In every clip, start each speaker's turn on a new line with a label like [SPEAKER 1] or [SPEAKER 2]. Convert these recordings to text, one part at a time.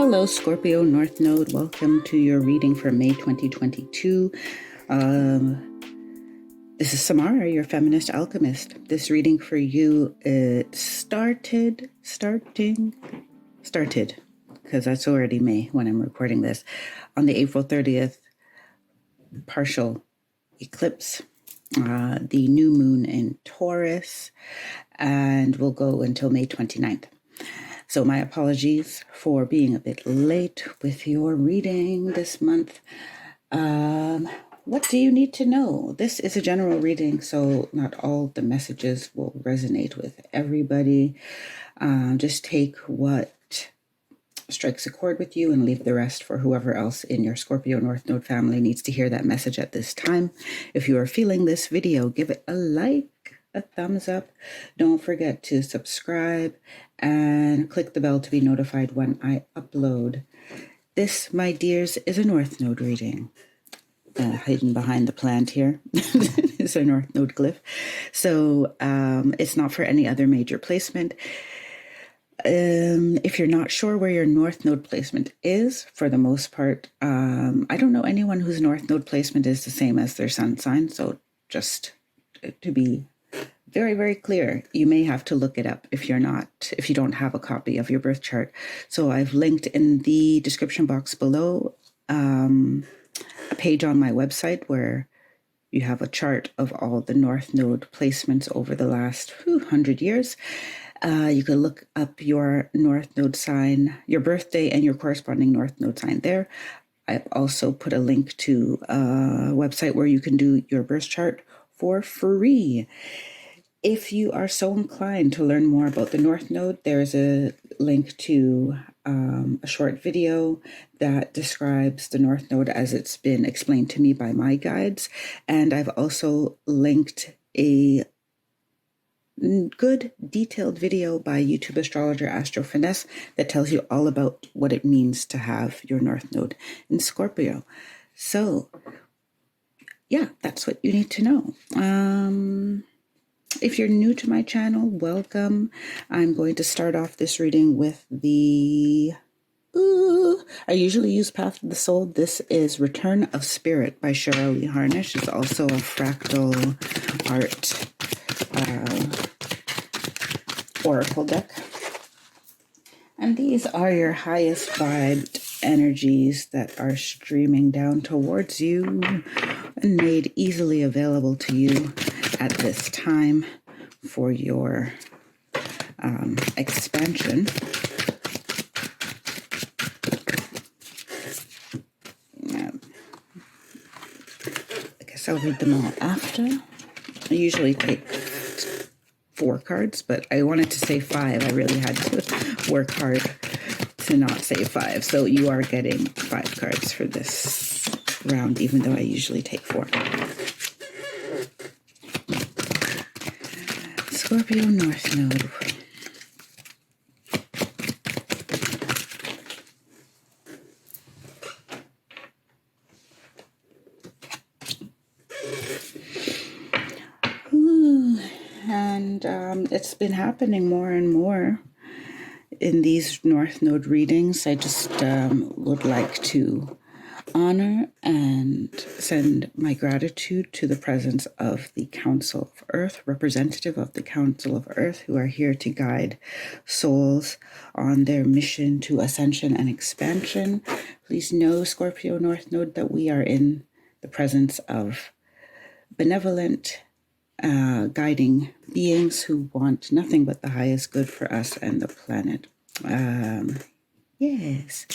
[SPEAKER 1] Hello, Scorpio North Node. Welcome to your reading for May 2022. This is Samara, your feminist alchemist. This reading for you, it started, because that's already May when I'm recording this, on the April 30th partial eclipse, the new moon in Taurus, and will go until May 29th. So my apologies for being a bit late with your reading this month. What do you need to know? This is a general reading, so not all the messages will resonate with everybody. Just take what strikes a chord with you and leave the rest for whoever else in your Scorpio North Node family needs to hear that message at this time. If you are feeling this video, give it a like, a thumbs up. Don't forget to subscribe and click the bell to be notified when I upload. This, my dears, is a North Node reading. Hidden behind the plant here is a North Node glyph. So it's not for any other major placement. If you're not sure where your North Node placement is, for the most part, I don't know anyone whose North Node placement is the same as their sun sign. So just to be very, very clear, you may have to look it up if you don't have a copy of your birth chart. So I've linked in the description box below a page on my website where you have a chart of all the North Node placements over the last 100 years. You can look up your North Node sign, your birthday, and your corresponding North Node sign there. I've also put a link to a website where you can do your birth chart for free. If you are so inclined to learn more about the North Node, there's a link to a short video that describes the North Node as it's been explained to me by my guides. And I've also linked a good detailed video by YouTube astrologer Astro Finesse that tells you all about what it means to have your North Node in Scorpio. So, yeah, that's what you need to know. If you're new to my channel, welcome. I'm going to start off this reading with I usually use Path of the Soul. This is Return of Spirit by Cheryl Lee Harnish. It's also a fractal art oracle deck. And these are your highest vibed energies that are streaming down towards you and made easily available to you at this time for your expansion. I guess I'll read them all after. I usually take 4 cards, but I wanted to say 5. I really had to work hard to not say 5. So you are getting 5 cards for this round, even though I usually take 4. Scorpio North Node. And it's been happening more and more in these North Node readings. I just would like to honor and send my gratitude to the presence of the Council of Earth, representative of the Council of Earth, who are here to guide souls on their mission to ascension and expansion. Please know, Scorpio North Node, that we are in the presence of benevolent, guiding beings who want nothing but the highest good for us and the planet. Yes.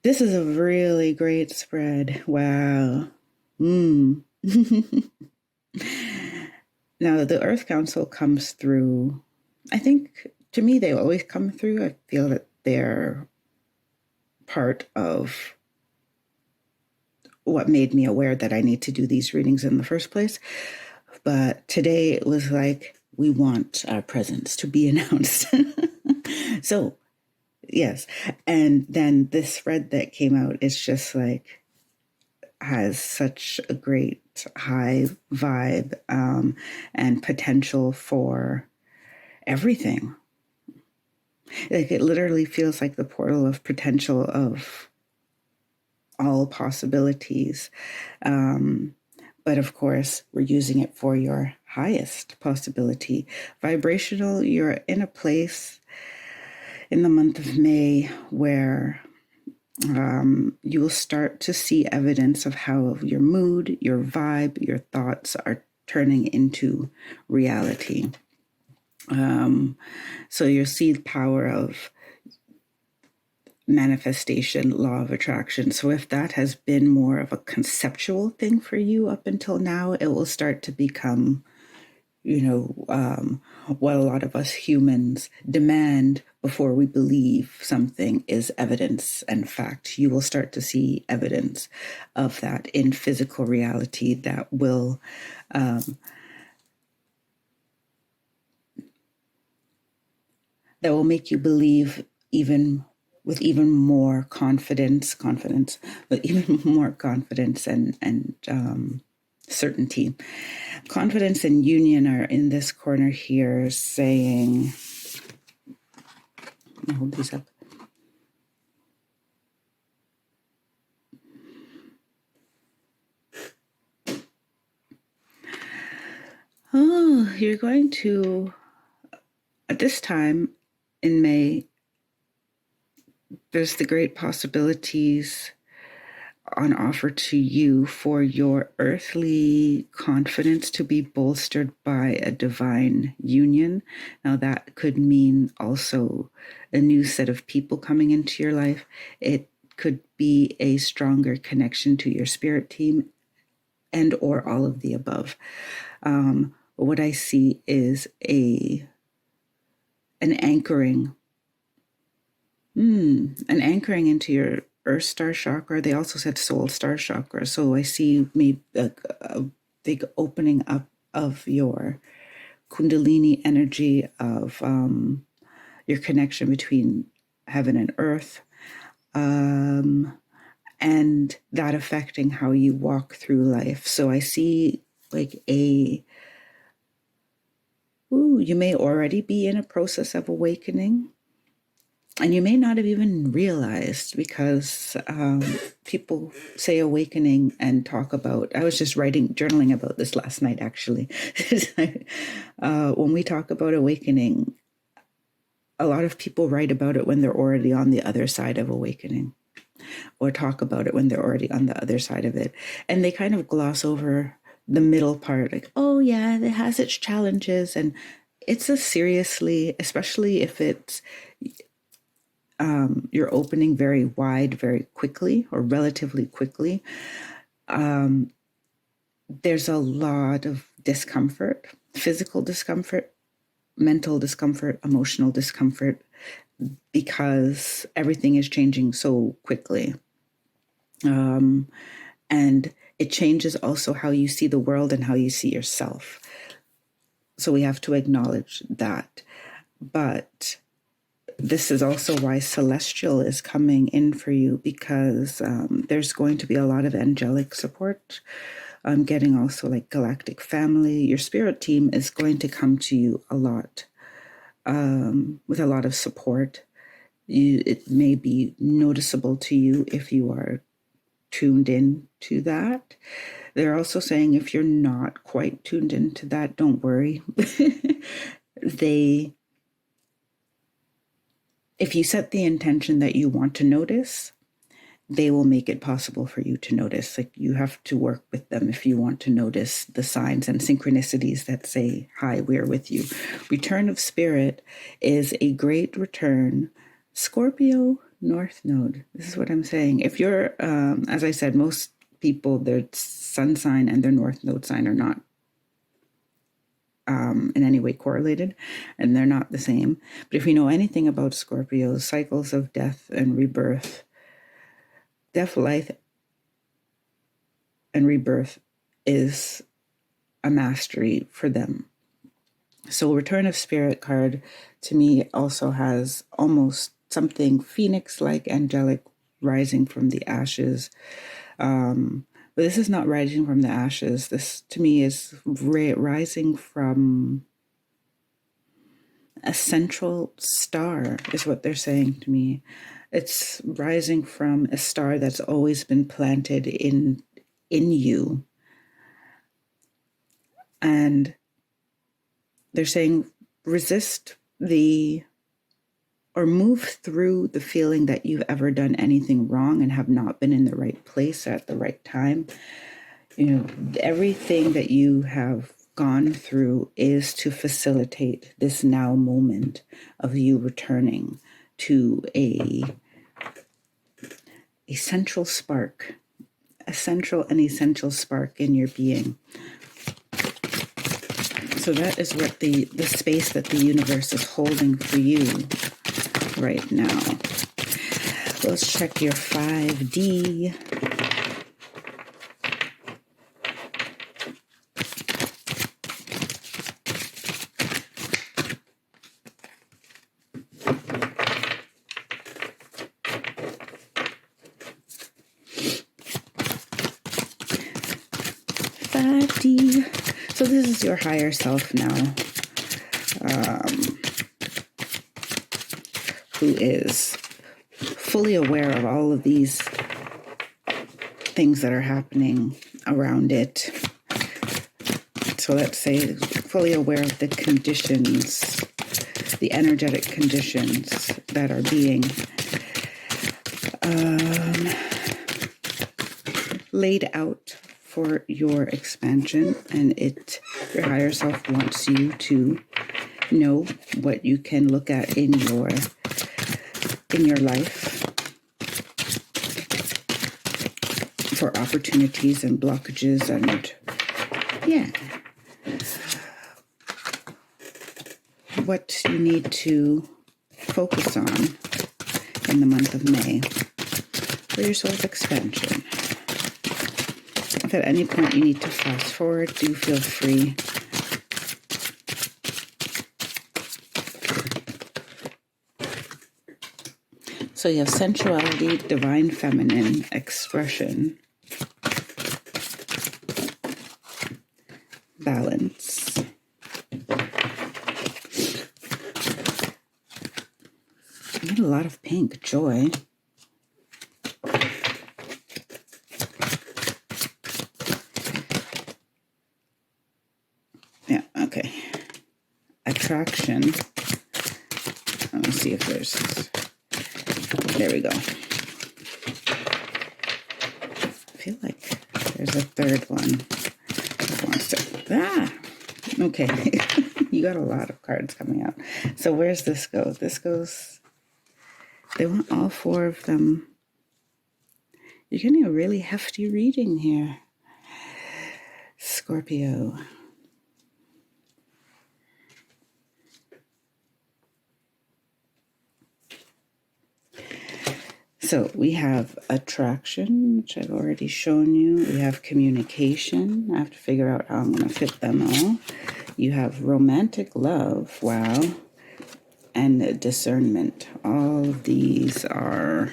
[SPEAKER 1] This is a really great spread. Wow. Now, the Earth Council comes through, I think, to me, they always come through. I feel that they're part of what made me aware that I need to do these readings in the first place. But today it was like, we want our presence to be announced. So, yes. And then this thread that came out is just like, has such a great high vibe and potential for everything. Like it literally feels like the portal of potential of all possibilities. But of course, we're using it for your highest possibility. Vibrational, you're in a place in the month of May where you will start to see evidence of how your mood, your vibe, your thoughts are turning into reality. So you'll see the power of manifestation, law of attraction. So if that has been more of a conceptual thing for you up until now, it will start to become, what a lot of us humans demand before we believe something is evidence and fact. You will start to see evidence of that in physical reality that will make you believe with even more confidence, but even more confidence and certainty. Confidence and union are in this corner here saying, I'll hold these up. Oh, you're going to, at this time in May, there's the great possibilities on offer to you for your earthly confidence to be bolstered by a divine union. Now, that could mean also a new set of people coming into your life. It could be a stronger connection to your spirit team and or all of the above. What I see is an anchoring into your Earth Star chakra. They also said Soul Star chakra. So I see maybe a big opening up of your Kundalini energy, of your connection between heaven and earth, and that affecting how you walk through life. So I see like you may already be in a process of awakening. And you may not have even realized, because people say awakening and talk about, I was just journaling about this last night, actually. When we talk about awakening, a lot of people write about it when they're already on the other side of awakening, or talk about it when they're already on the other side of it. And they kind of gloss over the middle part, like, oh yeah, it has its challenges. And it's especially if it's, you're opening very wide, very quickly, or relatively quickly. There's a lot of discomfort, physical discomfort, mental discomfort, emotional discomfort, because everything is changing so quickly. And it changes also how you see the world and how you see yourself. So we have to acknowledge that. But this is also why Celestial is coming in for you, because there's going to be a lot of angelic support. I'm getting also like galactic family. Your spirit team is going to come to you a lot, with a lot of support. It may be noticeable to you if you are tuned in to that. They're also saying if you're not quite tuned into that, don't worry. If you set the intention that you want to notice, they will make it possible for you to notice. Like, you have to work with them if you want to notice the signs and synchronicities that say, hi, we're with you. Return of Spirit is a great return. Scorpio, North Node. This is what I'm saying. If you're, as I said, most people, their sun sign and their North Node sign are not in any way correlated, and they're not the same. But if you know anything about Scorpios, cycles of death and rebirth, life, and rebirth is a mastery for them. So Return of Spirit card to me also has almost something phoenix-like, angelic, rising from the ashes. But this is not rising from the ashes. This, to me, is rising from a central star is what they're saying to me. It's rising from a star that's always been planted in you. And they're saying resist or move through the feeling that you've ever done anything wrong and have not been in the right place at the right time. Everything that you have gone through is to facilitate this now moment of you returning to a central spark, a central and essential spark in your being. So that is what the space that the universe is holding for you right now. Let's check your 5D. So this is your higher self now, who is fully aware of all of these things that are happening around it. So let's say fully aware of the conditions, the energetic conditions that are being laid out for your expansion, and your higher self wants you to know what you can look at in your life for opportunities and blockages, and what you need to focus on in the month of May for your soul's expansion. If at any point you need to fast forward, do feel free. So you have sensuality, divine feminine expression, balance, you get a lot of pink, joy. Okay. Attraction. Let me see if there we go. I feel like there's a third one. Okay. You got a lot of cards coming out. So where's this go? This goes, they want all 4 of them. You're getting a really hefty reading here, Scorpio. So we have attraction, which I've already shown you. We have communication. I have to figure out how I'm going to fit them all. You have romantic love, wow, and discernment. All of these are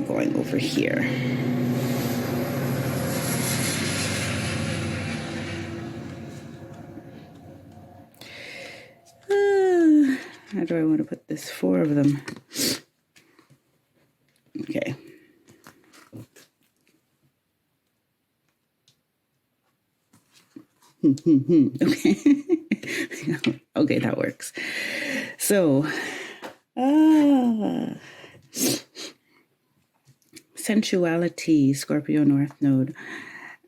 [SPEAKER 1] going over here. How do I want to put this? 4 of them. Okay. Okay. Okay, that works. So, sensuality, Scorpio North Node,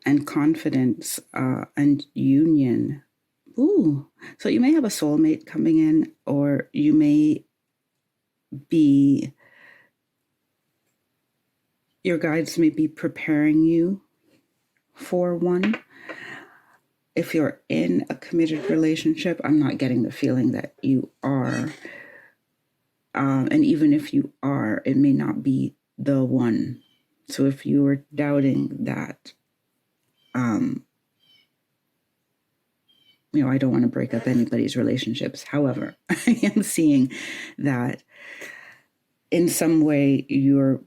[SPEAKER 1] and confidence, and union. Ooh, so you may have a soulmate coming in, or you may be, your guides may be preparing you for one. If you're in a committed relationship, I'm not getting the feeling that you are. And even if you are, it may not be the one. So if you are doubting that, I don't want to break up anybody's relationships. However, I am seeing that in some way you're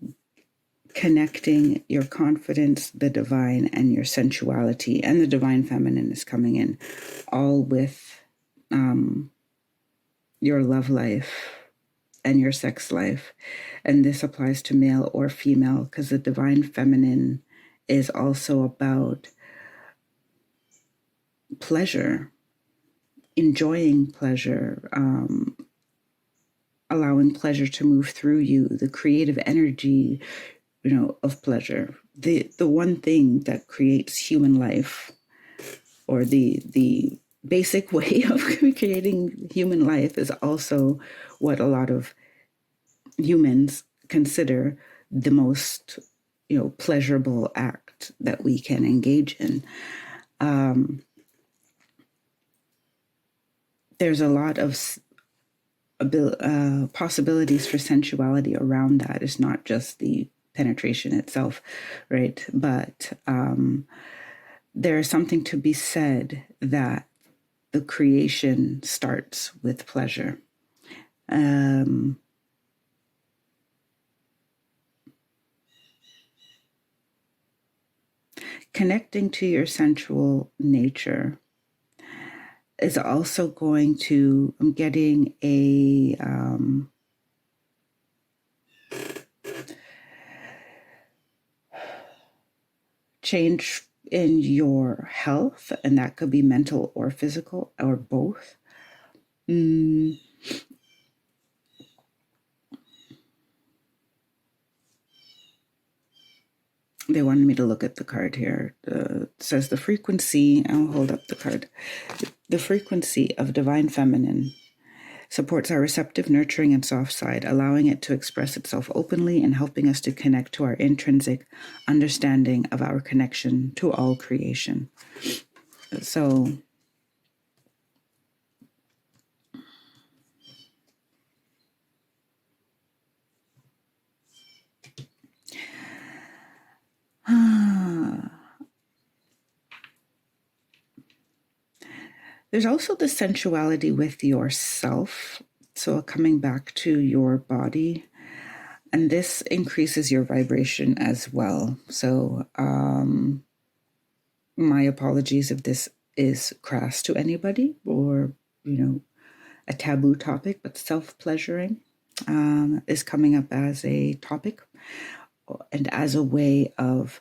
[SPEAKER 1] connecting your confidence, the divine, and your sensuality, and the divine feminine is coming in, all with your love life and your sex life. And this applies to male or female, because the divine feminine is also about pleasure, enjoying pleasure, allowing pleasure to move through you, the creative energy, of pleasure. The one thing that creates human life, or the basic way of creating human life, is also what a lot of humans consider the most, pleasurable act that we can engage in. There's a lot of possibilities for sensuality around that. It's not just the penetration itself, right? But there is something to be said that the creation starts with pleasure. Connecting to your sensual nature is also going to, I'm getting a change in your health, and that could be mental or physical or both. They wanted me to look at the card here. It says the frequency, I'll hold up the card. The frequency of divine feminine supports our receptive, nurturing, and soft side, allowing it to express itself openly and helping us to connect to our intrinsic understanding of our connection to all creation. So there's also the sensuality with yourself. So coming back to your body, and this increases your vibration as well. So my apologies if this is crass to anybody, or, a taboo topic, but self-pleasuring is coming up as a topic and as a way of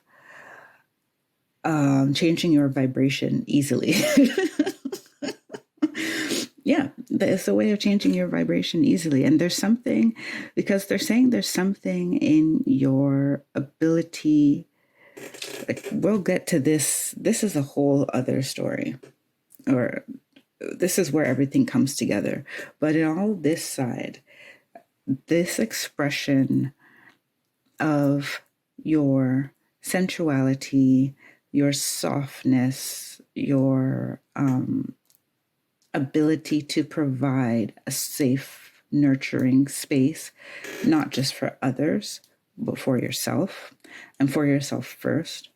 [SPEAKER 1] changing your vibration easily. Yeah, it's a way of changing your vibration easily. And there's something, because they're saying there's something in your ability. We'll get to this. This is a whole other story, or this is where everything comes together. But in all this side, this expression of your sensuality, your softness, your ability to provide a safe, nurturing space, not just for others, but for yourself, and for yourself first.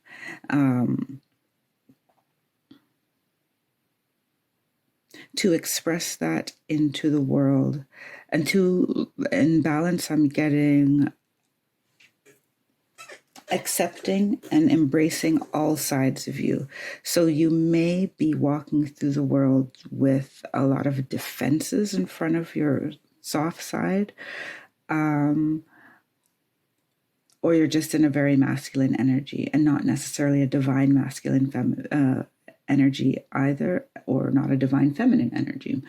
[SPEAKER 1] To express that into the world, and in balance, I'm getting accepting and embracing all sides of you. So you may be walking through the world with a lot of defenses in front of your soft side, or you're just in a very masculine energy and not necessarily a divine masculine energy either, or not a divine feminine energy,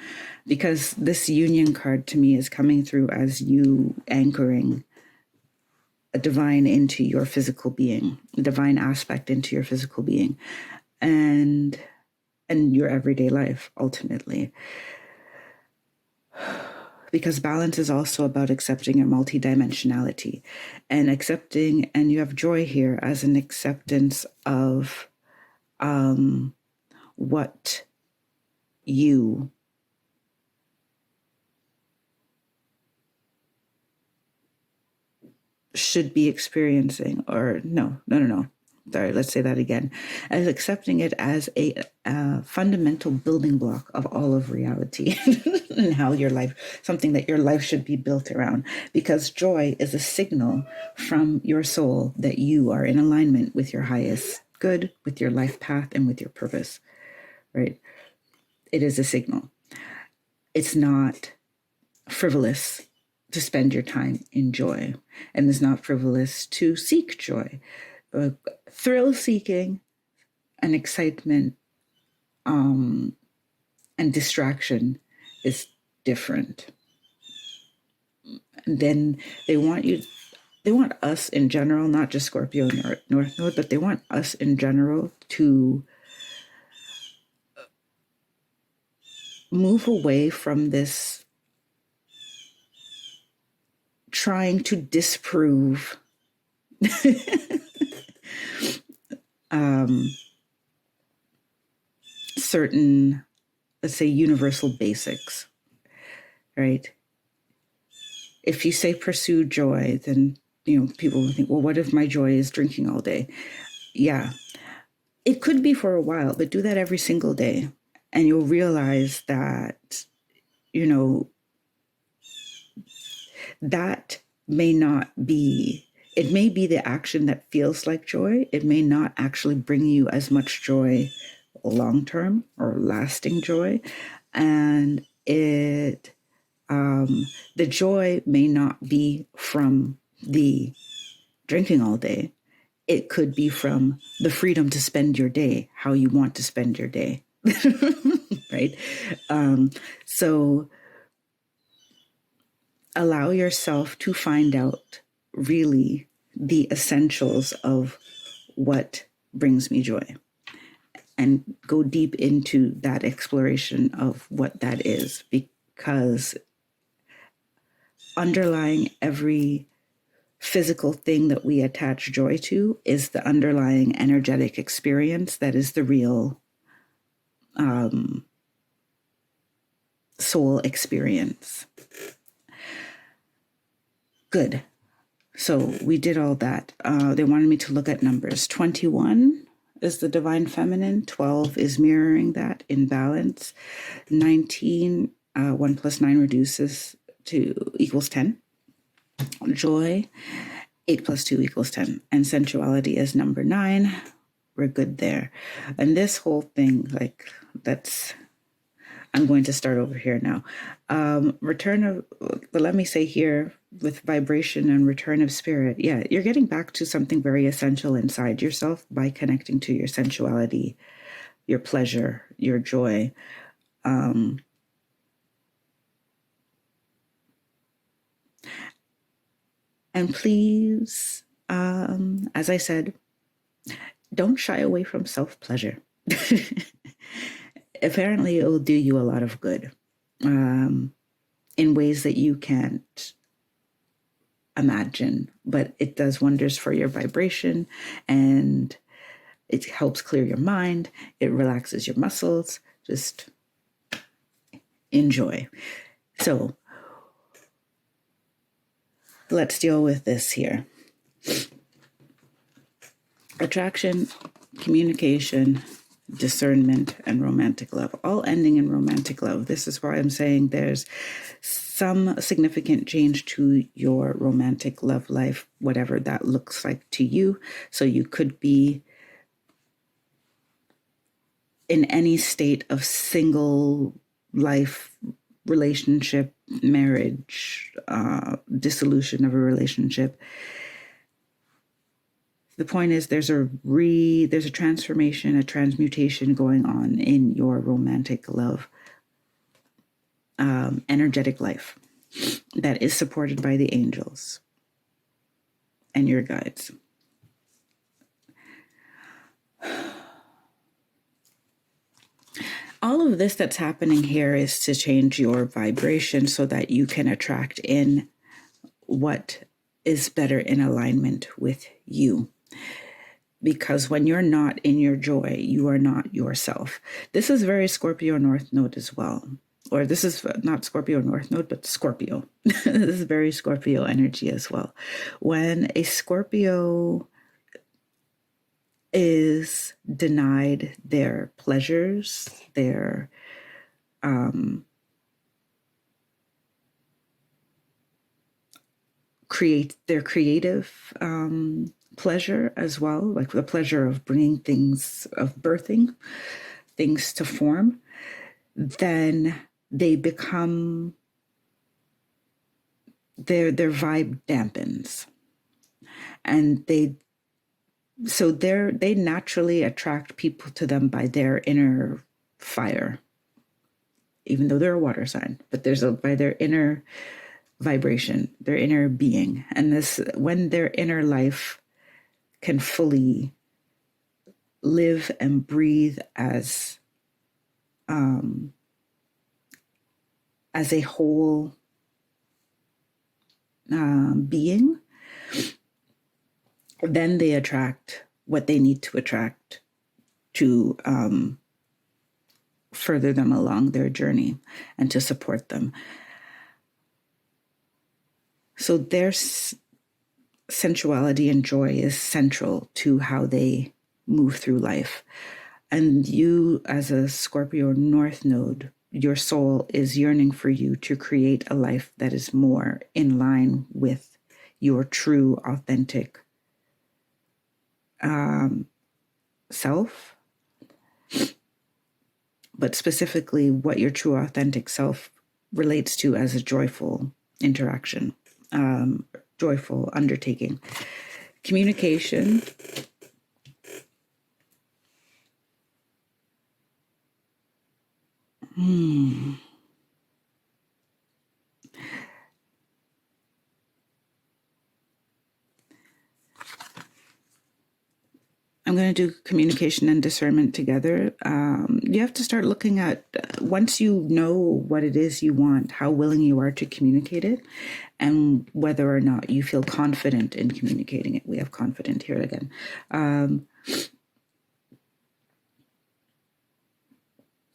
[SPEAKER 1] because this union card to me is coming through as you anchoring a divine into your physical being, a divine aspect into your physical being, and your everyday life, ultimately. Because balance is also about accepting your multidimensionality, and accepting, and you have joy here as an acceptance of what you should be experiencing, or no. sorry, let's say that again, as accepting it as a fundamental building block of all of reality and how your life, something that your life should be built around. Because joy is a signal from your soul that you are in alignment with your highest good, with your life path, and with your purpose, right? It is a signal. It's not frivolous to spend your time in joy, and it's not frivolous to seek joy. Thrill seeking and excitement and distraction is different. And then they want us in general, not just Scorpio North Node, but they want us in general to move away from this trying to disprove certain, let's say, universal basics, right? If you say pursue joy, then, people will think, well, what if my joy is drinking all day? Yeah, it could be for a while, but do that every single day. And you'll realize that, that may not be, it may be the action that feels like joy. It may not actually bring you as much joy long-term or lasting joy. And the joy may not be from the drinking all day. It could be from the freedom to spend your day how you want to spend your day. Right? So allow yourself to find out really the essentials of what brings me joy, and go deep into that exploration of what that is, because underlying every physical thing that we attach joy to is the underlying energetic experience that is the real soul experience. Good. So we did all that. They wanted me to look at numbers. 21 is the divine feminine. 12 is mirroring that in balance. 19, 1 plus 9 reduces to equals 10. Joy, 8 plus 2 equals 10. And sensuality is number 9. We're good there. And this whole thing, I'm going to start over here now. Let me say here, with vibration and return of spirit, yeah, you're getting back to something very essential inside yourself by connecting to your sensuality, your pleasure, your joy. And please, as I said, don't shy away from self-pleasure. Apparently, it will do you a lot of good in ways that you can't imagine, but it does wonders for your vibration, and it helps clear your mind. It relaxes your muscles. Just enjoy. So let's deal with this here. Attraction, communication, discernment, and romantic love, all ending in romantic love. This is why I'm saying there's some significant change to your romantic love life, whatever that looks like to you. So you could be in any state of single life, relationship, marriage, dissolution of a relationship. The point is there's a transformation, a transmutation going on in your romantic love, energetic life that is supported by the angels and your guides. All of this that's happening here is to change your vibration so that you can attract in what is better in alignment with you. Because when you're not in your joy, you are not yourself. This is very Scorpio North Node as well. Or this is not Scorpio North Node, but Scorpio. This is very Scorpio energy as well. When a Scorpio is denied their pleasures, their creative pleasure as well, like the pleasure of bringing things, of birthing things to form, then they become, their vibe dampens, and they naturally attract people to them by their inner fire, even though they're a water sign, but by their inner vibration, their inner being. And this, when their inner life can fully live and breathe as a whole being, then they attract what they need to attract to further them along their journey and to support them. So their sensuality and joy is central to how they move through life. And you, as a Scorpio North Node, your soul is yearning for you to create a life that is more in line with your true, authentic self, but specifically what your true, authentic self relates to as a joyful interaction, joyful undertaking. Communication. I'm going to do communication and discernment together. You have to start looking at, once you know what it is you want, how willing you are to communicate it, and whether or not you feel confident in communicating it. We have confident here again.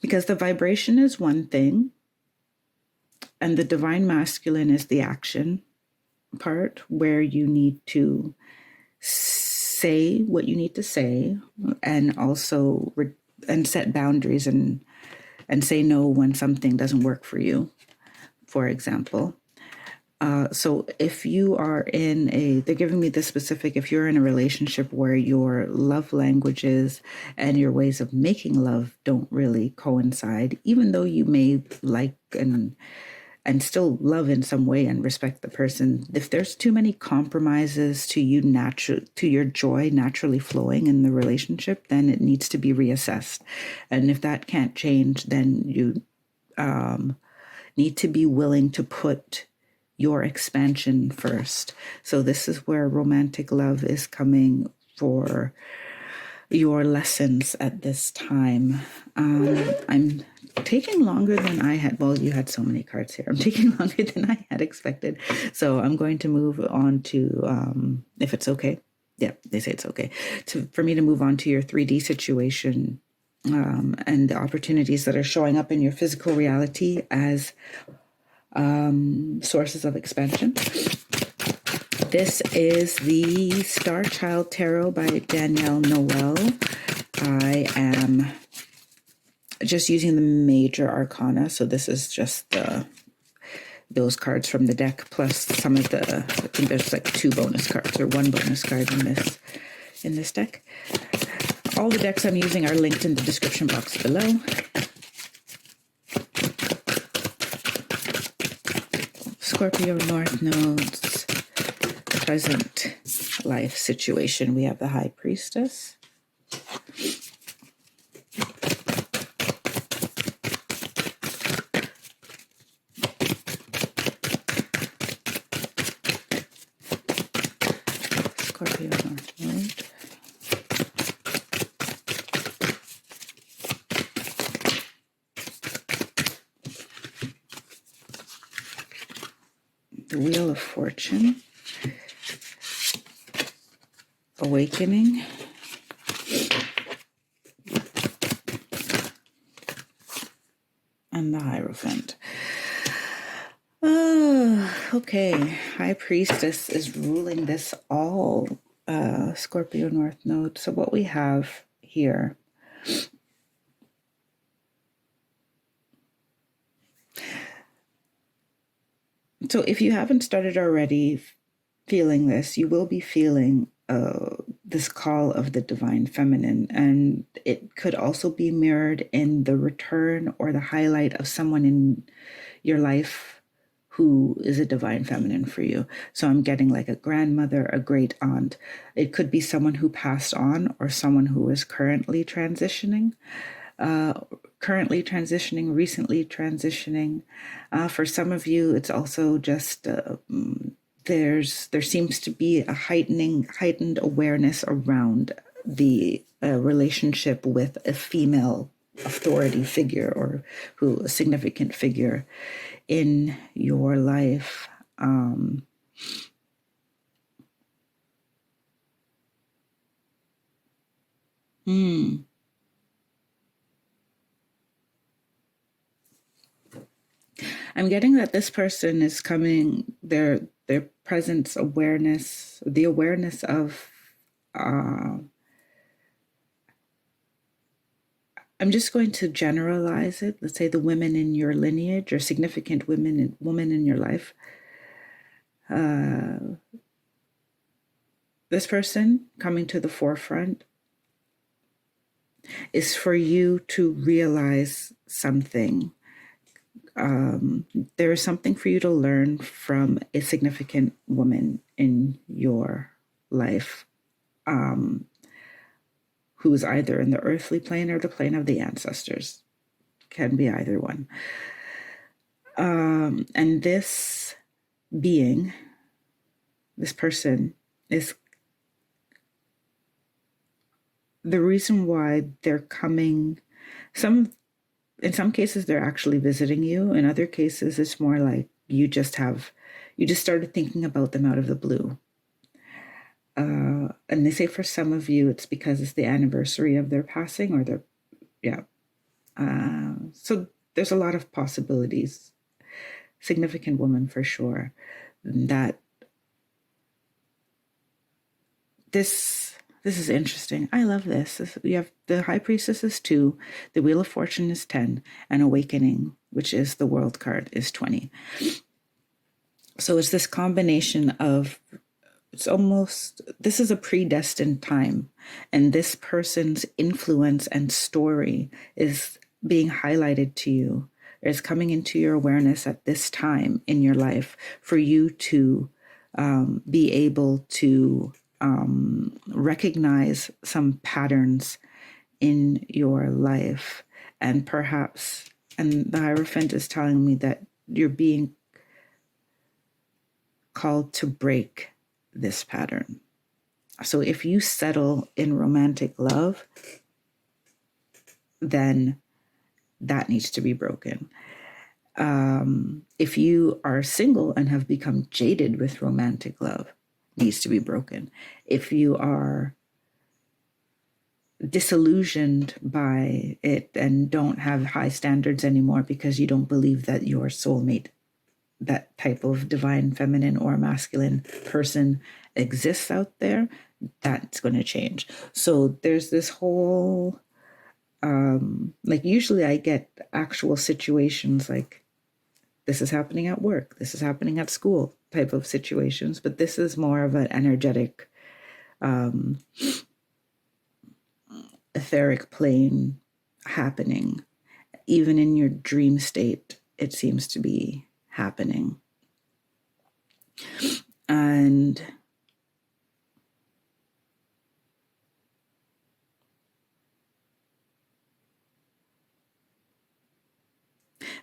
[SPEAKER 1] Because the vibration is one thing, and the divine masculine is the action part, where you need to say what you need to say, and also and set boundaries and say no when something doesn't work for you, for example. So if you are they're giving me this specific, if you're in a relationship where your love languages and your ways of making love don't really coincide, even though you may like and still love in some way and respect the person, if there's too many compromises to your joy naturally flowing in the relationship, then it needs to be reassessed. And if that can't change, then you need to be willing to put your expansion first. So this is where romantic love is coming for your lessons at this time. I'm taking longer than I had. Well, you had so many cards here. I'm taking longer than I had expected. So I'm going to move on to, if it's okay. Yeah, they say it's okay. For me to move on to your 3D situation and the opportunities that are showing up in your physical reality as sources of expansion. This is the Star Child Tarot by Danielle Noel. I am just using the major arcana, so this is just those cards from the deck plus some of I think there's like 2 bonus cards or 1 bonus card in this deck. All the decks I'm using are linked in the description box below. Scorpio North Nodes, present life situation. We have the High Priestess. Scorpio North Node. The Wheel of Fortune. Awakening. And the Hierophant. Okay. High Priestess is ruling this all. Scorpio North Node. So what we have here, so if you haven't started already feeling this, you will be feeling this call of the divine feminine. And it could also be mirrored in the return or the highlight of someone in your life who is a divine feminine for you. So I'm getting like a grandmother, a great aunt. It could be someone who passed on or someone who is currently transitioning. Recently transitioning. For some of you, it's also just there seems to be a heightened awareness around the relationship with a female authority figure or a significant figure in your life. I'm getting that this person is coming, their presence, awareness, the awareness of, I'm just going to generalize it. Let's say the women in your lineage or significant woman in your life. This person coming to the forefront is for you to realize something. There is something for you to learn from a significant woman in your life, who is either in the earthly plane or the plane of the ancestors. Can be either one. And this being, this person, is the reason why they're coming. In some cases, they're actually visiting you. In other cases, it's more like you just started thinking about them out of the blue. And they say for some of you, it's because it's the anniversary of their passing so there's a lot of possibilities. Significant woman for sure. That this is interesting. I love this. You have the High Priestess is 2, the Wheel of Fortune is 10, and Awakening, which is the World card, is 20. So it's this combination of, this is a predestined time, and this person's influence and story is being highlighted to you, is coming into your awareness at this time in your life for you to be able to recognize some patterns in your life. And perhaps, and the Hierophant is telling me that you're being called to break this pattern. So if you settle in romantic love, then that needs to be broken. If you are single and have become jaded with romantic love, needs to be broken. If you are disillusioned by it and don't have high standards anymore because you don't believe that your soulmate, that type of divine feminine or masculine person, exists out there, that's going to change. So there's this whole, like usually I get actual situations like, this is happening at work, this is happening at school type of situations, but this is more of an energetic, etheric plane happening. Even in your dream state, it seems to be happening. And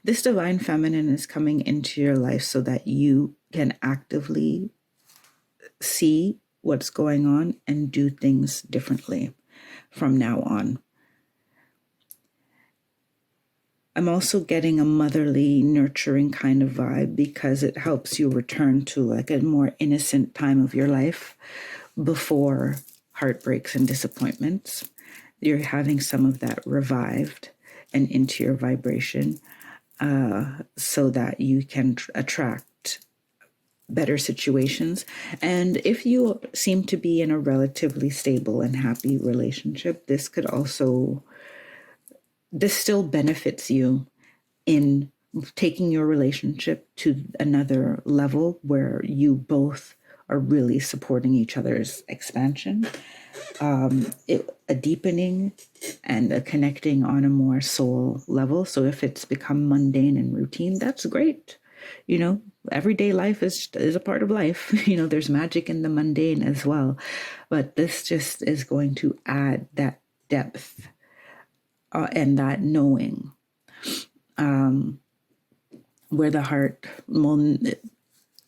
[SPEAKER 1] this divine feminine is coming into your life so that you can actively see what's going on and do things differently from now on. I'm also getting a motherly, nurturing kind of vibe because it helps you return to like a more innocent time of your life before heartbreaks and disappointments. You're having some of that revived and into your vibration so that you can attract better situations. And if you seem to be in a relatively stable and happy relationship, this still benefits you in taking your relationship to another level where you both are really supporting each other's expansion, a deepening and a connecting on a more soul level. So if it's become mundane and routine, that's great. Everyday life is a part of life. There's magic in the mundane as well. But this just is going to add that depth and that knowing, where the heart will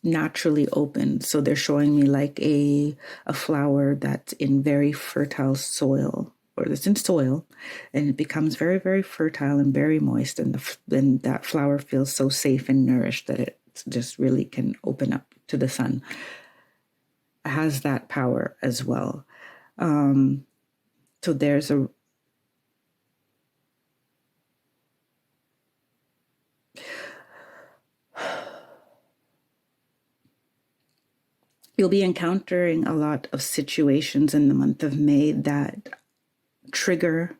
[SPEAKER 1] naturally open. So they're showing me like a flower that's in very fertile soil, or that's in soil, and it becomes very, very fertile and very moist. And then that flower feels so safe and nourished that it just really can open up to the sun. It has that power as well. So there's you'll be encountering a lot of situations in the month of May that trigger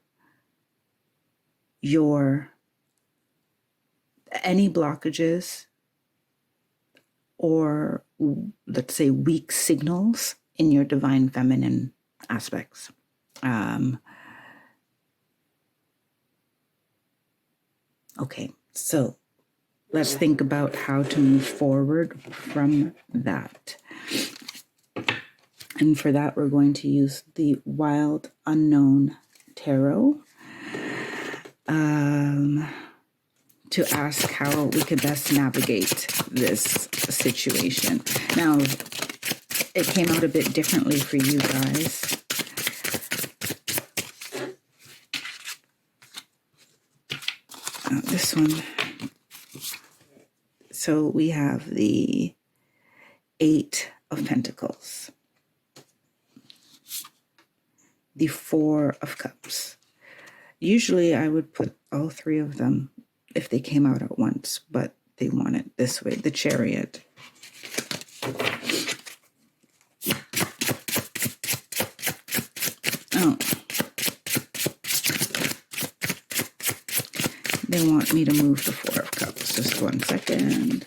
[SPEAKER 1] any blockages or, let's say, weak signals in your divine feminine aspects. Okay, so let's think about how to move forward from that. And for that, we're going to use the Wild Unknown Tarot to ask how we could best navigate this situation. Now, it came out a bit differently for you guys. This one. So we have the 8 of Pentacles, the 4 of Cups. Usually I would put all 3 of them if they came out at once, but they want it this way, the Chariot. Oh. They want me to move the 4 of Cups. Just 1 second.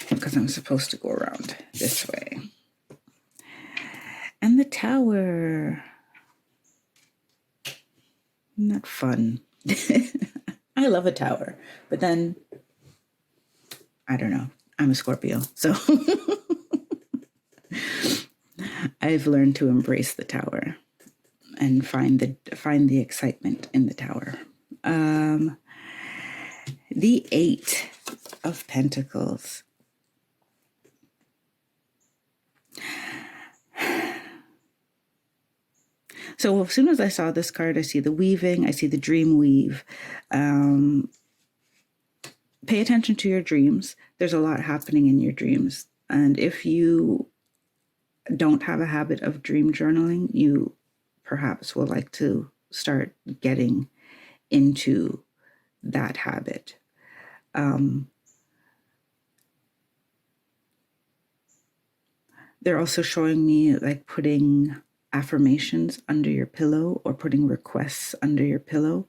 [SPEAKER 1] Because I'm supposed to go around this way. And the Tower. Not fun. I love a tower. But then, I don't know. I'm a Scorpio. So I've learned to embrace the Tower and find the excitement in the Tower. The 8 of Pentacles. So as soon as I saw this card, I see the weaving, I see the dream weave. Pay attention to your dreams. There's a lot happening in your dreams. And if you don't have a habit of dream journaling, you perhaps will like to start getting into that habit. They're also showing me like putting affirmations under your pillow or putting requests under your pillow.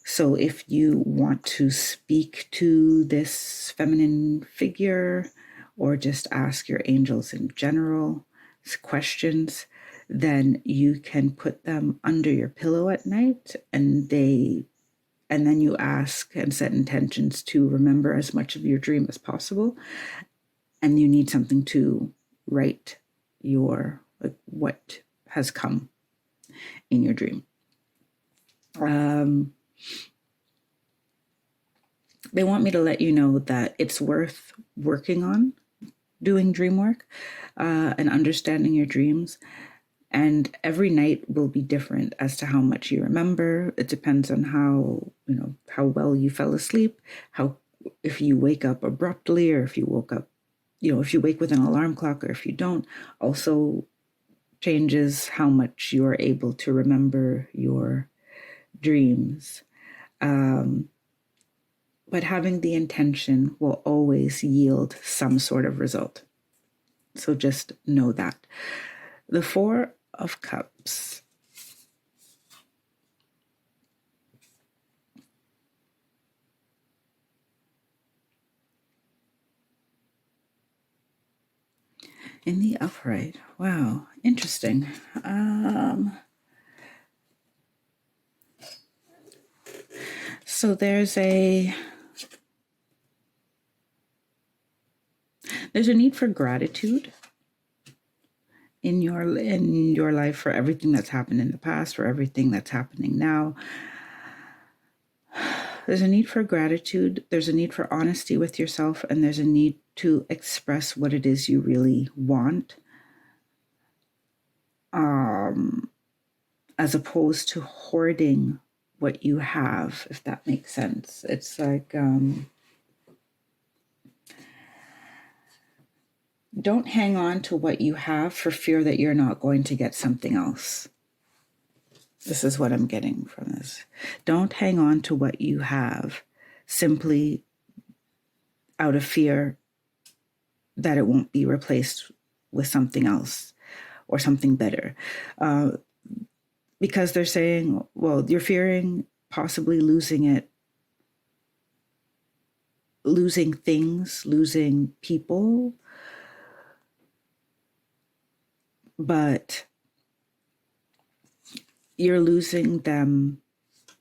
[SPEAKER 1] So if you want to speak to this feminine figure or just ask your angels in general questions, then you can put them under your pillow at night, and then you ask and set intentions to remember as much of your dream as possible. And you need something to write what has come in your dream. They want me to let you know that it's worth working on doing dream work and understanding your dreams. And every night will be different as to how much you remember. It depends on how well you fell asleep, if you wake up abruptly, or if you woke up, if you wake with an alarm clock, or if you don't, also changes how much you're able to remember your dreams. but having the intention will always yield some sort of result. So just know that. The Four of Cups. In the upright. Wow, interesting. So there's a need for gratitude in your life for everything that's happened in the past, for everything that's happening now. There's a need for gratitude. There's a need for honesty with yourself, and there's a need to express what it is you really want, as opposed to hoarding what you have, if that makes sense. It's like, don't hang on to what you have for fear that you're not going to get something else. This is what I'm getting from this. Don't hang on to what you have simply out of fear that it won't be replaced with something else or something better. Because they're saying, well, you're fearing possibly losing it, losing things, losing people. But you're losing them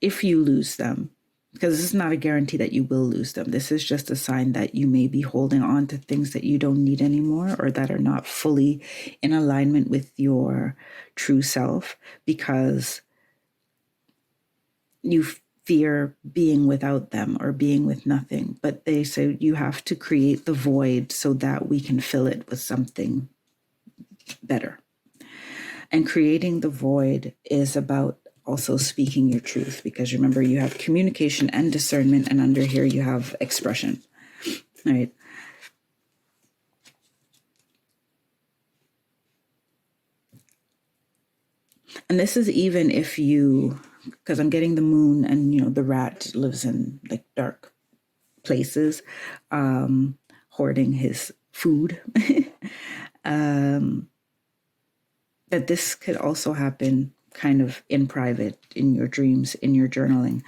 [SPEAKER 1] if you lose them, because this is not a guarantee that you will lose them. This is just a sign that you may be holding on to things that you don't need anymore, or that are not fully in alignment with your true self, because you fear being without them or being with nothing. But they say you have to create the void so that we can fill it with something better. And creating the void is about also speaking your truth, because remember, you have communication and discernment, and under here you have expression, right? And this is even if you, because I'm getting the moon, and the rat lives in like dark places, hoarding his food. That this could also happen kind of in private, in your dreams, in your journaling.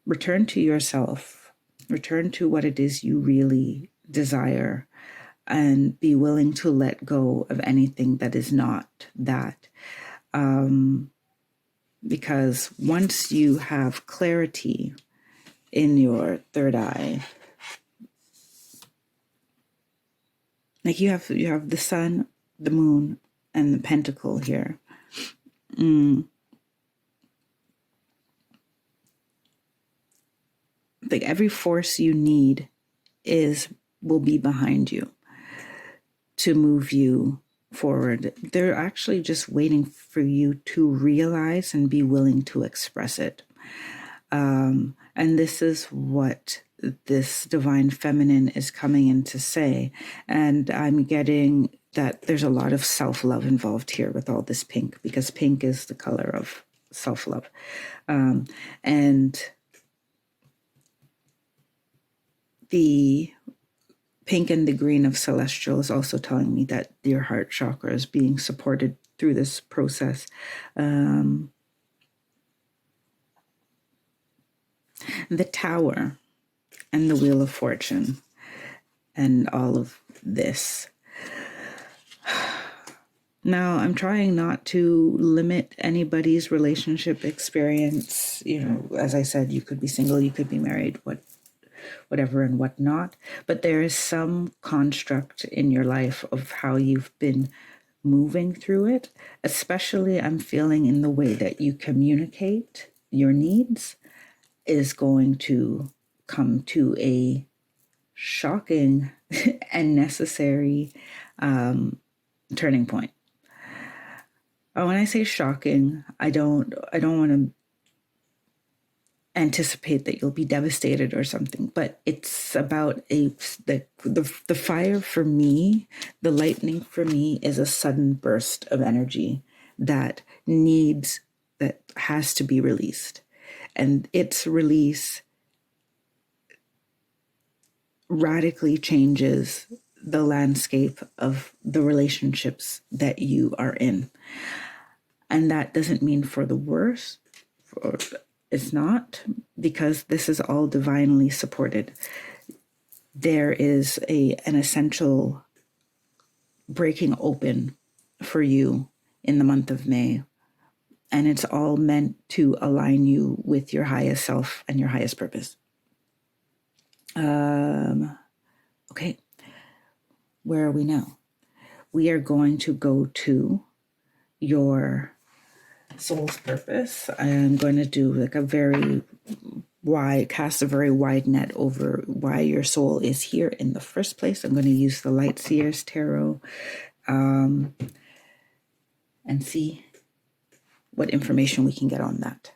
[SPEAKER 1] Return to yourself, return to what it is you really desire, and be willing to let go of anything that is not that. Because once you have clarity in your third eye, like you have the sun, the moon, and the pentacle here. Like every force you need will be behind you to move you forward. They're actually just waiting for you to realize and be willing to express it. And this is what this divine feminine is coming in to say. And I'm getting that there's a lot of self-love involved here with all this pink, because pink is the color of self-love. And the pink and the green of celestial is also telling me that your heart chakra is being supported through this process. The Tower and the Wheel of Fortune and all of this. Now, I'm trying not to limit anybody's relationship experience. As I said, you could be single, you could be married, whatever and whatnot. But there is some construct in your life of how you've been moving through it. Especially, I'm feeling in the way that you communicate your needs is going to come to a shocking and necessary turning point. When I say shocking, I don't want to anticipate that you'll be devastated or something, but it's about the fire for me, the lightning for me is a sudden burst of energy that has to be released. and its release radically changes the landscape of the relationships that you are in. And that doesn't mean for the worse. It's not, because this is all divinely supported. There is an essential breaking open for you in the month of May. And it's all meant to align you with your highest self and your highest purpose. Okay. Where are we now? We are going to go to your soul's purpose. I'm going to do like cast a very wide net over why your soul is here in the first place. I'm going to use the Light Seers Tarot and see what information we can get on that.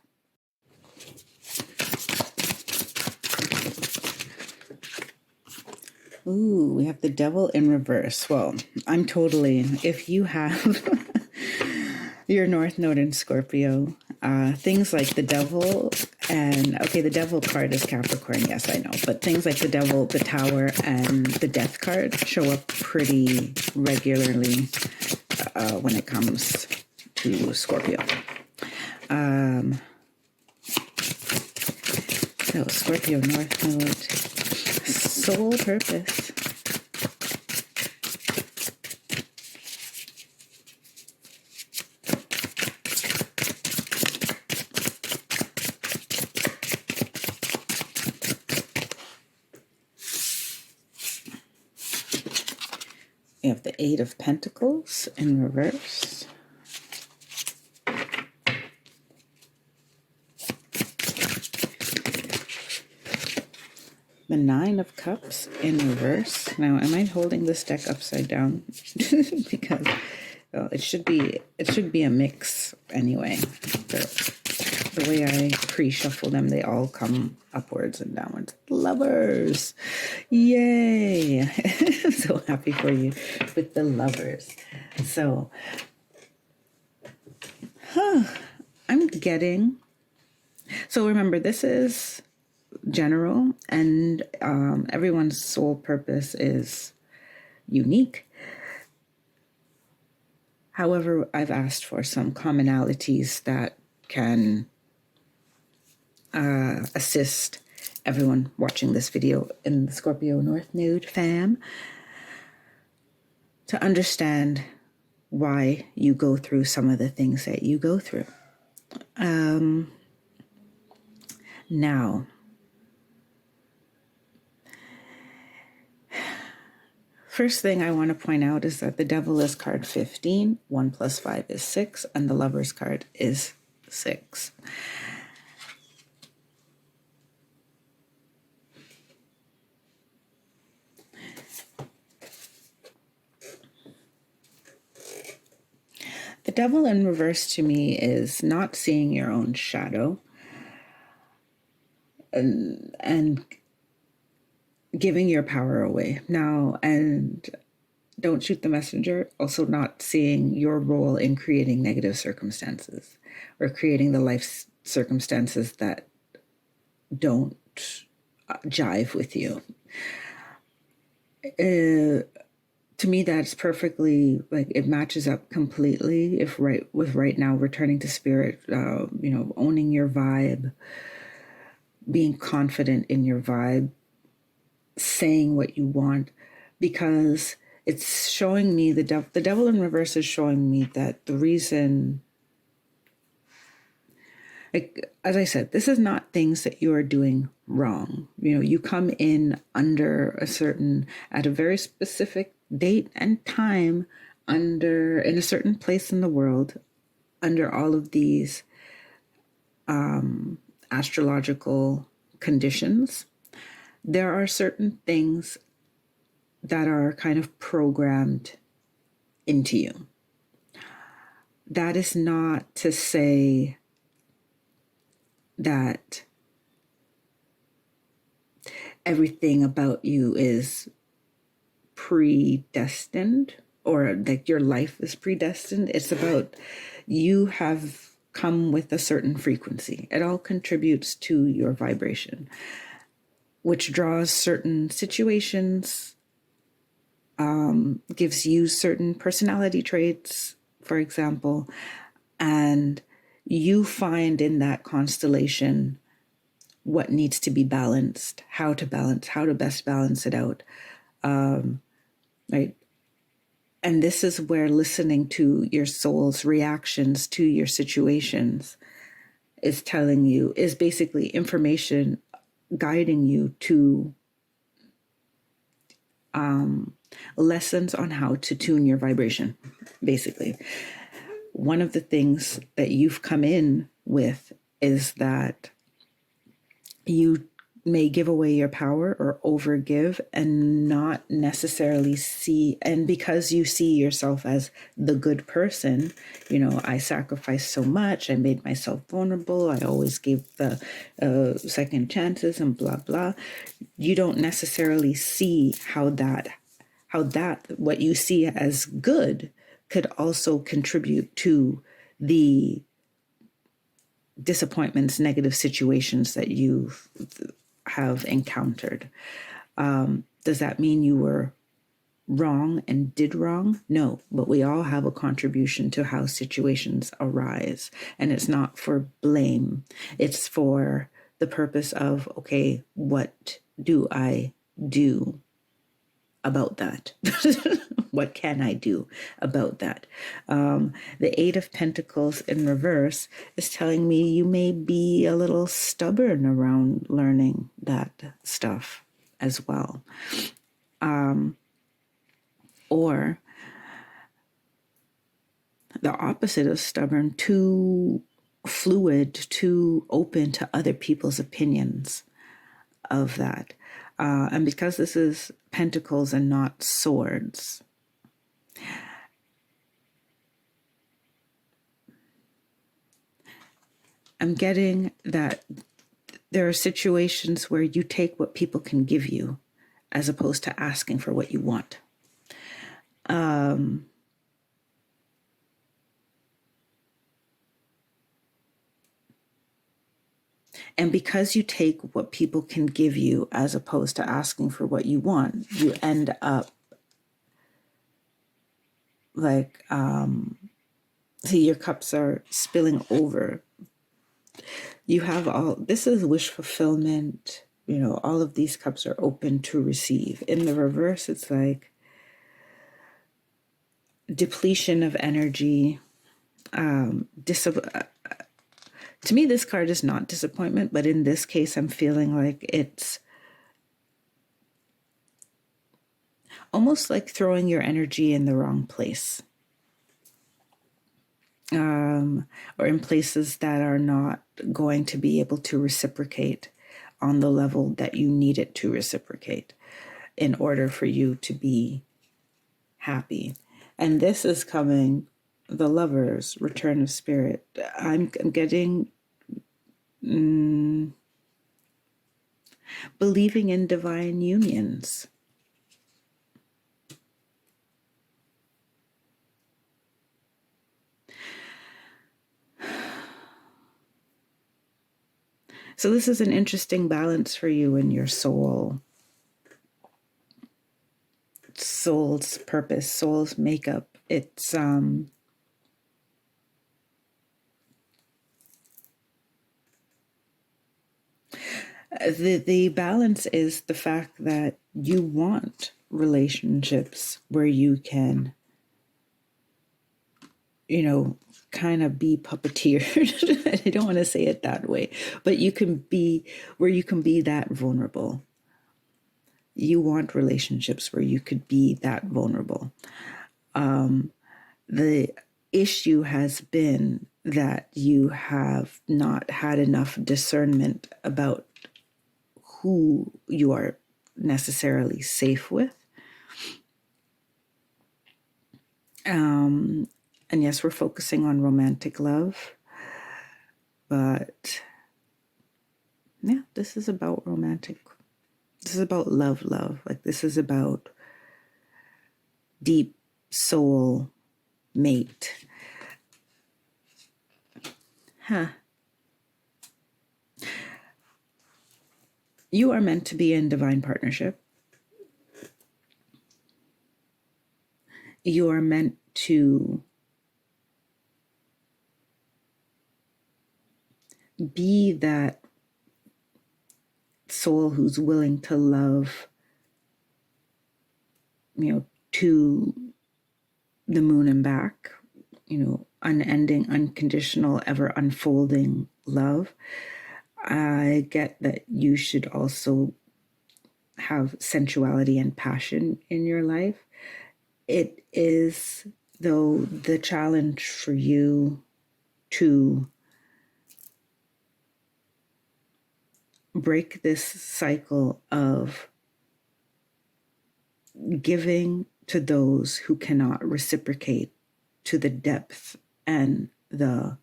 [SPEAKER 1] Ooh, we have the Devil in reverse. Well, if you have your North Node in Scorpio, things like the Devil the Devil card is Capricorn, yes, I know, but things like the Devil, the Tower, and the Death card show up pretty regularly when it comes to Scorpio. So Scorpio North Node, soul purpose. We have the Eight of Pentacles in reverse. The Nine of Cups in reverse. Now, am I holding this deck upside down? Because it should be a mix anyway. The way I pre-shuffle them, they all come upwards and downwards. Lovers! Yay! I'm so happy for you with the Lovers. So, I'm getting... So remember, this is general, and everyone's soul purpose is unique. However, I've asked for some commonalities that can assist everyone watching this video in the Scorpio North Node fam to understand why you go through some of the things that you go through. Now, first thing I want to point out is that the Devil is card 15, 1 plus 5 is 6, and the Lover's card is 6. The Devil in reverse to me is not seeing your own shadow and giving your power away. Now, and don't shoot the messenger, also not seeing your role in creating negative circumstances or creating the life circumstances that don't jive with you. To me, that's perfectly, like, it matches up completely with right now returning to spirit, owning your vibe, being confident in your vibe, saying what you want, because it's showing me the devil in reverse is showing me that the reason, like, as I said, this is not things that you are doing wrong. You come in at a very specific date and time, in a certain place in the world, under all of these astrological conditions. There are certain things that are kind of programmed into you. That is not to say that everything about you is predestined or that your life is predestined. It's about you have come with a certain frequency. It all contributes to your vibration, which draws certain situations, gives you certain personality traits, for example, and you find in that constellation what needs to be balanced, how to best balance it out, right? And this is where listening to your soul's reactions to your situations is basically information guiding you to lessons on how to tune your vibration, basically. One of the things that you've come in with is that you may give away your power or overgive and not necessarily see, and because you see yourself as the good person, I sacrificed so much, I made myself vulnerable, I always gave the second chances and blah blah. You don't necessarily see how that what you see as good could also contribute to the disappointments, negative situations that you have encountered. Does that mean you were wrong and did wrong? No, but we all have a contribution to how situations arise. And it's not for blame. It's for the purpose of, okay, what do I do about that? What can I do about that? The Eight of Pentacles in reverse is telling me you may be a little stubborn around learning that stuff as well. Or the opposite of stubborn, too fluid, too open to other people's opinions of that. And because this is pentacles and not swords, I'm getting that there are situations where you take what people can give you as opposed to asking for what you want. And because you take what people can give you as opposed to asking for what you want, you end up like, see, your cups are spilling over. You have this is wish fulfillment. All of these cups are open to receive. In the reverse, it's like depletion of energy. To me, this card is not disappointment, but in this case, I'm feeling like it's almost like throwing your energy in the wrong place. Or in places that are not going to be able to reciprocate on the level that you need it to reciprocate in order for you to be happy. And this is coming, the Lovers, Return of Spirit. I'm getting believing in divine unions. So this is an interesting balance for you in your soul's purpose, soul's makeup. It's the balance is the fact that you want relationships where you can, kind of be puppeteered. I don't want to say it that way, but you can be where you can be that vulnerable. You want relationships where you could be that vulnerable. The issue has been that you have not had enough discernment about who you are necessarily safe with. And yes, we're focusing on romantic love, but yeah, this is about this is about love. Like, this is about deep soul mate. You are meant to be in divine partnership. You are meant to be that soul who's willing to love, to the moon and back, unending, unconditional, ever unfolding love. I get that you should also have sensuality and passion in your life. It is, though, the challenge for you to break this cycle of giving to those who cannot reciprocate to the depth and the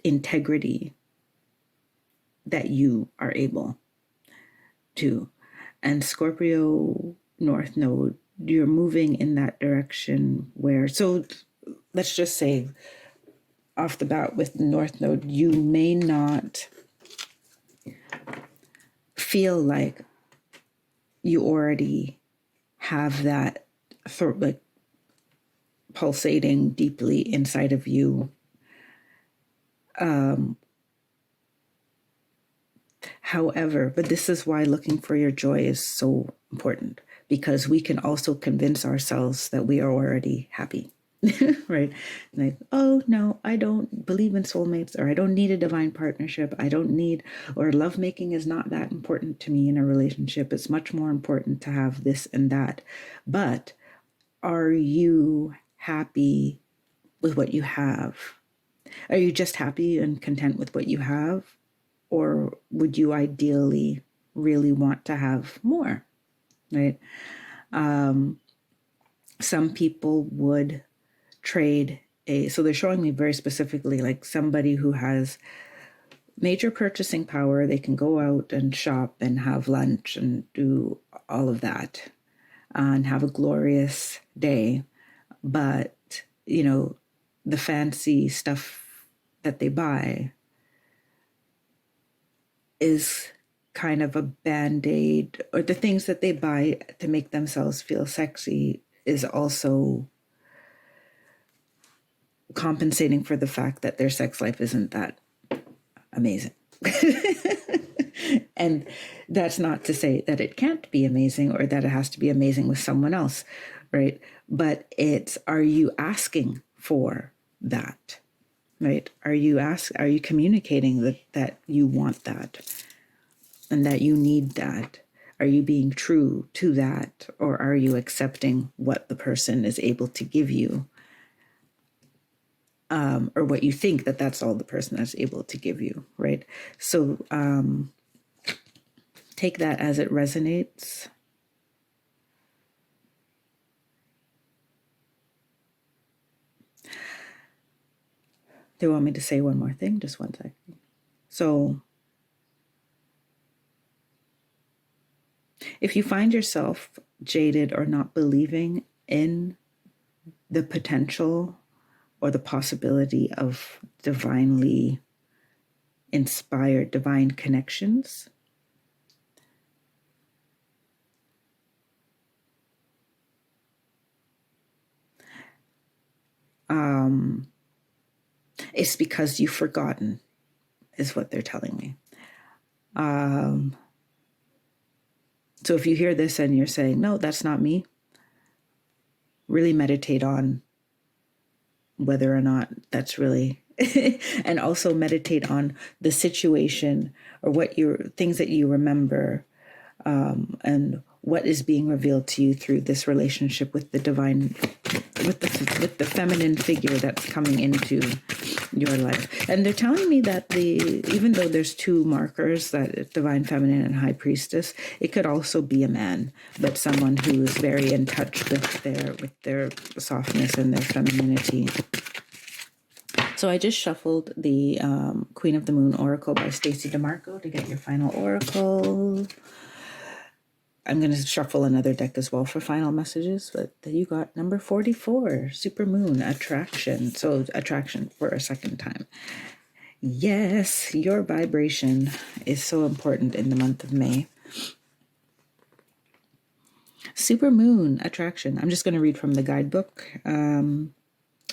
[SPEAKER 1] integrity that you are able to. And Scorpio North Node, you're moving in that direction where, so let's just say off the bat with the North Node, you may not feel like you already have that like pulsating deeply inside of you. However, but this is why looking for your joy is so important, because we can also convince ourselves that we are already happy, right? Like, oh no, I don't believe in soulmates, or I don't need a divine partnership. I don't need, or lovemaking is not that important to me in a relationship. It's much more important to have this and that. But are you happy with what you have? Are you just happy and content with what you have? Or would you ideally really want to have more, right? Some people would trade so they're showing me very specifically like somebody who has major purchasing power. They can go out and shop and have lunch and do all of that and have a glorious day. But, the fancy stuff that they buy is kind of a band-aid, or the things that they buy to make themselves feel sexy is also compensating for the fact that their sex life isn't that amazing. And that's not to say that it can't be amazing or that it has to be amazing with someone else, right? But are you asking for that? Right? Are you communicating that you want that and that you need that? Are you being true to that, or are you accepting what the person is able to give you, or what you think that that's all the person is able to give you, right? So take that as it resonates. They want me to say one more thing? Just one second. So if you find yourself jaded or not believing in the potential or the possibility of divinely inspired divine connections, it's because you've forgotten, is what they're telling me. So if you hear this and you're saying, no, that's not me, really meditate on whether or not that's really, and also meditate on the situation or things that you remember, and what is being revealed to you through this relationship with the divine, with the feminine figure that's coming into your life. And they're telling me that even though there's two markers, that divine feminine and high priestess, it could also be a man, but someone who is very in touch with their softness and their femininity. So I just shuffled the Queen of the Moon Oracle by Stacey DeMarco to get your final oracle. I'm going to shuffle another deck as well for final messages, but you got number 44, Supermoon, Attraction. So attraction for a second time. Yes, your vibration is so important in the month of May. Supermoon, Attraction. I'm just going to read from the guidebook.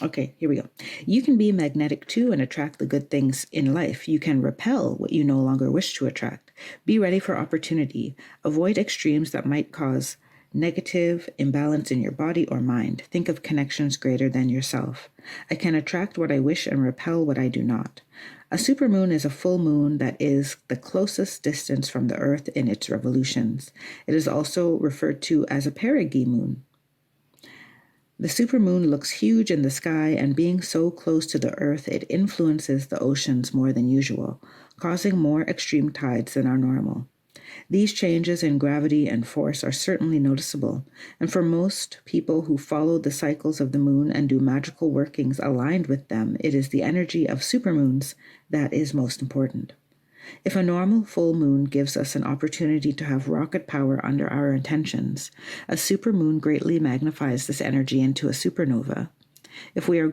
[SPEAKER 1] Okay, here we go. You can be magnetic too and attract the good things in life. You can repel what you no longer wish to attract. Be ready for opportunity. Avoid extremes that might cause negative imbalance in your body or mind. Think of connections greater than yourself. I can attract what I wish and repel what I do not. A supermoon is a full moon that is the closest distance from the Earth in its revolutions. It is also referred to as a perigee moon. The supermoon looks huge in the sky, and being so close to the Earth, it influences the oceans more than usual, causing more extreme tides than are normal. These changes in gravity and force are certainly noticeable, and for most people who follow the cycles of the moon and do magical workings aligned with them, it is the energy of supermoons that is most important. If a normal full moon gives us an opportunity to have rocket power under our intentions, a supermoon greatly magnifies this energy into a supernova. If we are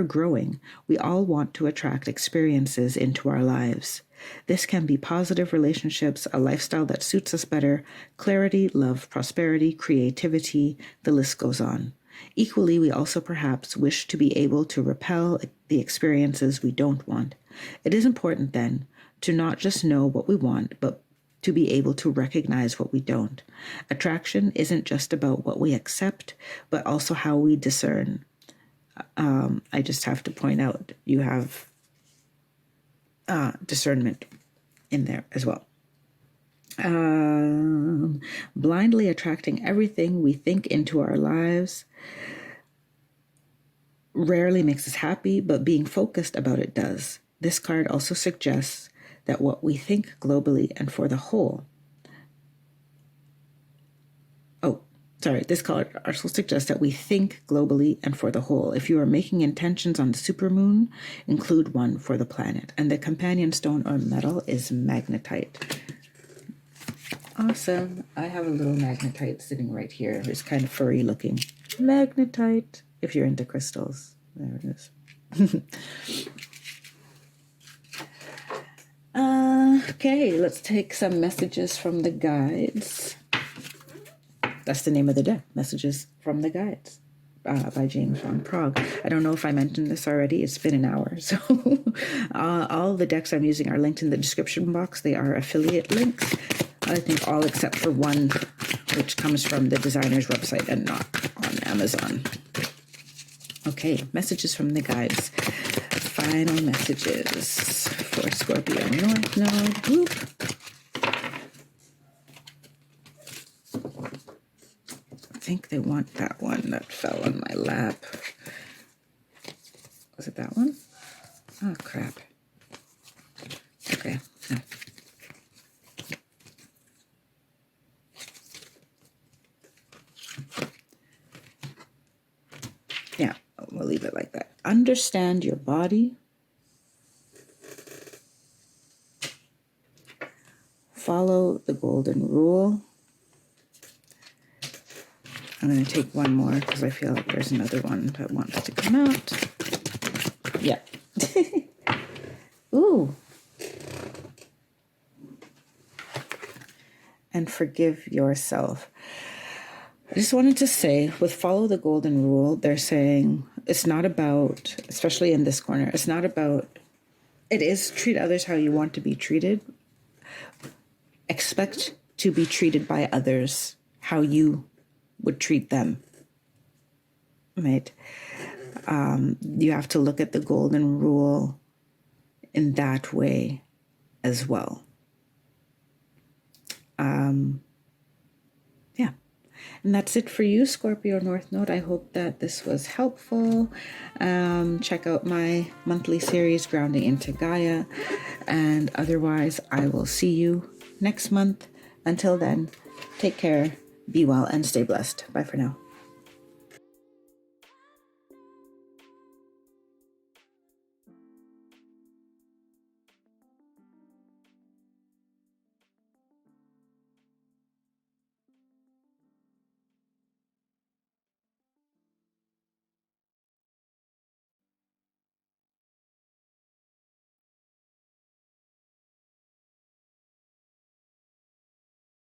[SPEAKER 1] growing, we all want to attract experiences into our lives. This can be positive relationships, a lifestyle that suits us better, clarity, love, prosperity, creativity, the list goes on. Equally, we also perhaps wish to be able to repel the experiences we don't want. It is important, then, to not just know what we want, but to be able to recognize what we don't. Attraction isn't just about what we accept, but also how we discern. I just have to point out you have discernment in there as well. Blindly attracting everything we think into our lives rarely makes us happy, but being focused about it does. This card also suggests that what we think globally and for the whole. This card also suggests that we think globally and for the whole. If you are making intentions on the supermoon, include one for the planet. And the companion stone or metal is magnetite. Awesome. I have a little magnetite sitting right here. It's kind of furry looking. Magnetite, if you're into crystals. There it is. Okay, let's take some messages from the guides. That's the name of the deck, Messages from the Guides, by James von Prague. I don't know if I mentioned this already. It's been an hour. So all the decks I'm using are linked in the description box. They are affiliate links. I think all except for one, which comes from the designer's website and not on Amazon. Okay, messages from the guides. Final messages for Scorpio North Node. Whoop. I think they want that one that fell on my lap. Was it that one? Oh, crap. Okay. No. Yeah, we'll leave it like that. Understand your body. Follow the golden rule. I'm going to take one more because I feel like there's another one that wants to come out. Yeah. Ooh. And forgive yourself. I just wanted to say, with follow the golden rule, they're saying it's not about, especially in this corner, it's not about, it is treat others how you want to be treated. Expect to be treated by others how you would treat them, right? You have to look at the golden rule in that way as well. Yeah. And that's it for you, Scorpio North Node. I hope that this was helpful. Check out my monthly series, Grounding into Gaia. And otherwise, I will see you next month. Until then, take care, be well, and stay blessed. Bye for now.